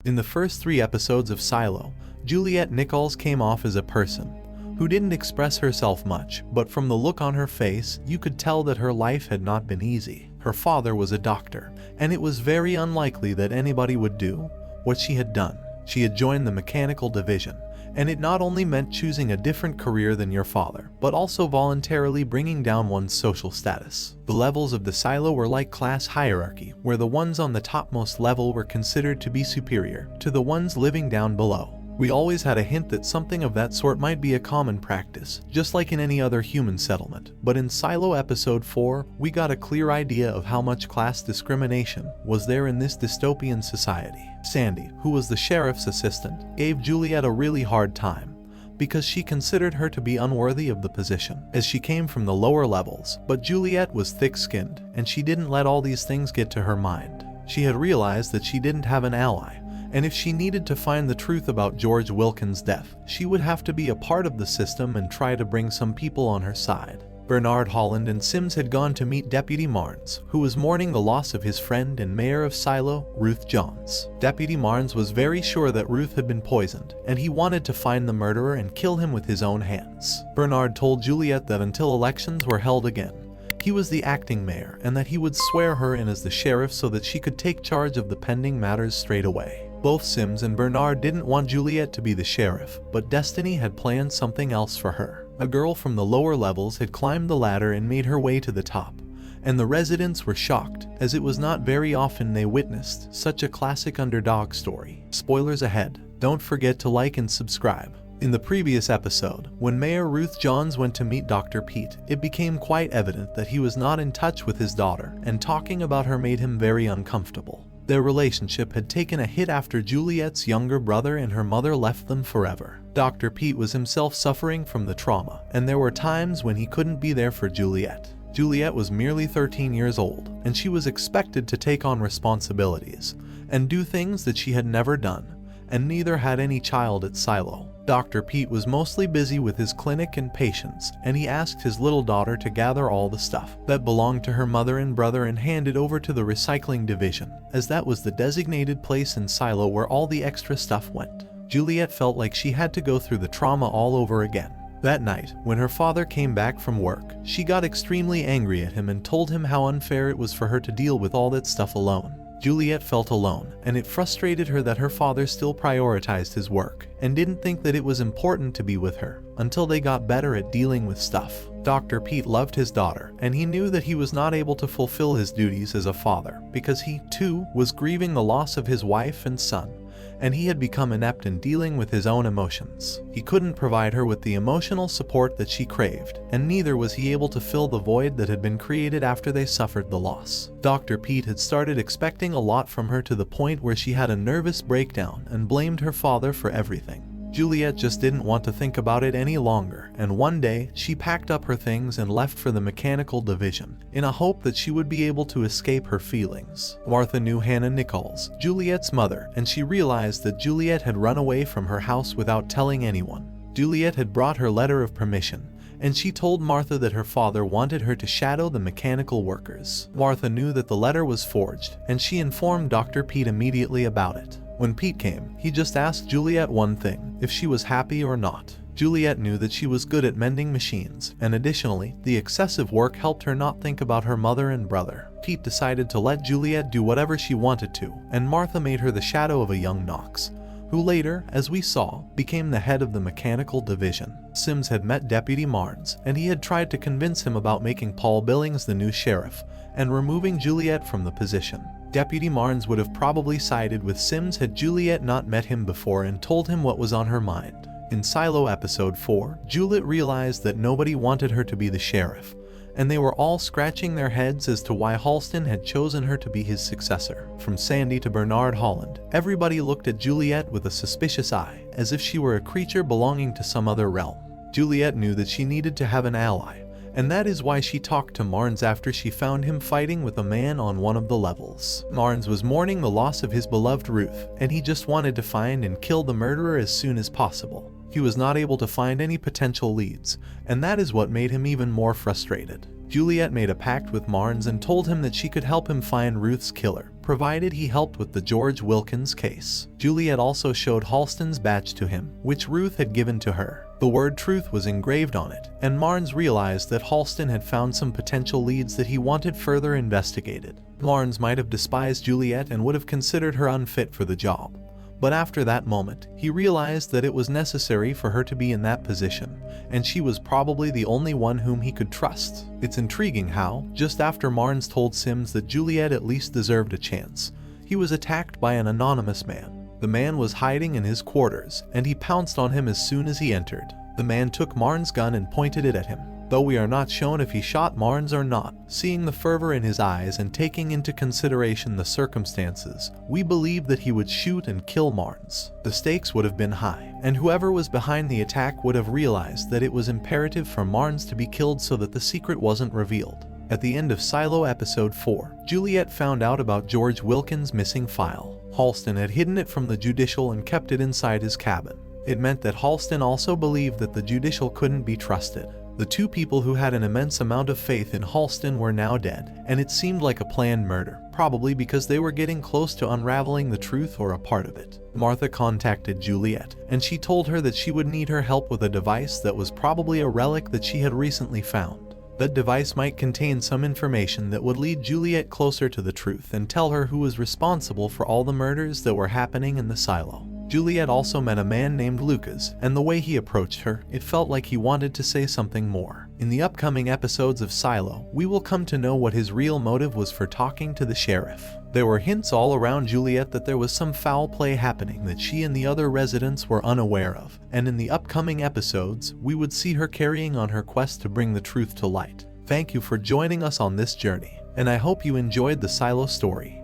In the first 3 episodes of Silo, Juliet Nichols came off as a person who didn't express herself much, but from the look on her face, you could tell that her life had not been easy. Her father was a doctor, and it was very unlikely that anybody would do what she had done. She had joined the mechanical division, and it not only meant choosing a different career than your father, but also voluntarily bringing down one's social status. The levels of the silo were like class hierarchy, where the ones on the topmost level were considered to be superior to the ones living down below. We always had a hint that something of that sort might be a common practice, just like in any other human settlement. But in Silo Episode 4, we got a clear idea of how much class discrimination was there in this dystopian society. Sandy, who was the sheriff's assistant, gave Juliet a really hard time because she considered her to be unworthy of the position, as she came from the lower levels. But Juliet was thick-skinned, and she didn't let all these things get to her mind. She had realized that she didn't have an ally, and if she needed to find the truth about George Wilkins' death, she would have to be a part of the system and try to bring some people on her side. Bernard Holland and Sims had gone to meet Deputy Marnes, who was mourning the loss of his friend and mayor of Silo, Ruth Jones. Deputy Marnes was very sure that Ruth had been poisoned, and he wanted to find the murderer and kill him with his own hands. Bernard told Juliet that until elections were held again, he was the acting mayor, and that he would swear her in as the sheriff so that she could take charge of the pending matters straight away. Both Sims and Bernard didn't want Juliet to be the sheriff, but destiny had planned something else for her. A girl from the lower levels had climbed the ladder and made her way to the top, and the residents were shocked, as it was not very often they witnessed such a classic underdog story. Spoilers ahead, don't forget to like and subscribe. In the previous episode, when Mayor Ruth Jones went to meet Dr. Pete, it became quite evident that he was not in touch with his daughter, and talking about her made him very uncomfortable. Their relationship had taken a hit after Juliet's younger brother and her mother left them forever. Dr. Pete was himself suffering from the trauma, and there were times when he couldn't be there for Juliet. Juliet was merely 13 years old, and she was expected to take on responsibilities and do things that she had never done, and neither had any child at Silo. Dr. Pete was mostly busy with his clinic and patients, and he asked his little daughter to gather all the stuff that belonged to her mother and brother and hand it over to the recycling division, as that was the designated place in Silo where all the extra stuff went. Juliet felt like she had to go through the trauma all over again. That night, when her father came back from work, she got extremely angry at him and told him how unfair it was for her to deal with all that stuff alone. Juliet felt alone, and it frustrated her that her father still prioritized his work and didn't think that it was important to be with her until they got better at dealing with stuff. Dr. Pete loved his daughter, and he knew that he was not able to fulfill his duties as a father because he, too, was grieving the loss of his wife and son, and he had become inept in dealing with his own emotions. He couldn't provide her with the emotional support that she craved, and neither was he able to fill the void that had been created after they suffered the loss. Dr. Pete had started expecting a lot from her to the point where she had a nervous breakdown and blamed her father for everything. Juliet just didn't want to think about it any longer, and one day, she packed up her things and left for the mechanical division, in a hope that she would be able to escape her feelings. Martha knew Hannah Nichols, Juliet's mother, and she realized that Juliet had run away from her house without telling anyone. Juliet had brought her letter of permission, and she told Martha that her father wanted her to shadow the mechanical workers. Martha knew that the letter was forged, and she informed Dr. Pete immediately about it. When Pete came, he just asked Juliet one thing, if she was happy or not. Juliet knew that she was good at mending machines, and additionally, the excessive work helped her not think about her mother and brother. Pete decided to let Juliet do whatever she wanted to, and Martha made her the shadow of a young Knox, who later, as we saw, became the head of the mechanical division. Sims had met Deputy Marnes, and he had tried to convince him about making Paul Billings the new sheriff, and removing Juliet from the position. Deputy Marnes would have probably sided with Sims had Juliet not met him before and told him what was on her mind. In Silo Episode 4, Juliet realized that nobody wanted her to be the sheriff, and they were all scratching their heads as to why Halston had chosen her to be his successor. From Sandy to Bernard Holland, everybody looked at Juliet with a suspicious eye, as if she were a creature belonging to some other realm. Juliet knew that she needed to have an ally, and that is why she talked to Marnes after she found him fighting with a man on one of the levels. Marnes was mourning the loss of his beloved Ruth, and he just wanted to find and kill the murderer as soon as possible. He was not able to find any potential leads, and that is what made him even more frustrated. Juliet made a pact with Marnes and told him that she could help him find Ruth's killer, provided he helped with the George Wilkins case. Juliet also showed Halston's badge to him, which Ruth had given to her. The word truth was engraved on it, and Marnes realized that Halston had found some potential leads that he wanted further investigated. Marnes might have despised Juliet and would have considered her unfit for the job. But after that moment, he realized that it was necessary for her to be in that position, and she was probably the only one whom he could trust. It's intriguing how, just after Marnes told Sims that Juliet at least deserved a chance, he was attacked by an anonymous man. The man was hiding in his quarters, and he pounced on him as soon as he entered. The man took Marnes' gun and pointed it at him. Though we are not shown if he shot Marnes or not, seeing the fervor in his eyes and taking into consideration the circumstances, we believe that he would shoot and kill Marnes. The stakes would have been high, and whoever was behind the attack would have realized that it was imperative for Marnes to be killed so that the secret wasn't revealed. At the end of Silo Episode 4, Juliet found out about George Wilkins' missing file. Halston had hidden it from the Judicial and kept it inside his cabin. It meant that Halston also believed that the Judicial couldn't be trusted. The two people who had an immense amount of faith in Halston were now dead, and it seemed like a planned murder, probably because they were getting close to unraveling the truth or a part of it. Martha contacted Juliet, and she told her that she would need her help with a device that was probably a relic that she had recently found. That device might contain some information that would lead Juliet closer to the truth and tell her who was responsible for all the murders that were happening in the silo. Juliet also met a man named Lucas, and the way he approached her, it felt like he wanted to say something more. In the upcoming episodes of Silo, we will come to know what his real motive was for talking to the sheriff. There were hints all around Juliet that there was some foul play happening that she and the other residents were unaware of, and in the upcoming episodes, we would see her carrying on her quest to bring the truth to light. Thank you for joining us on this journey, and I hope you enjoyed the Silo story.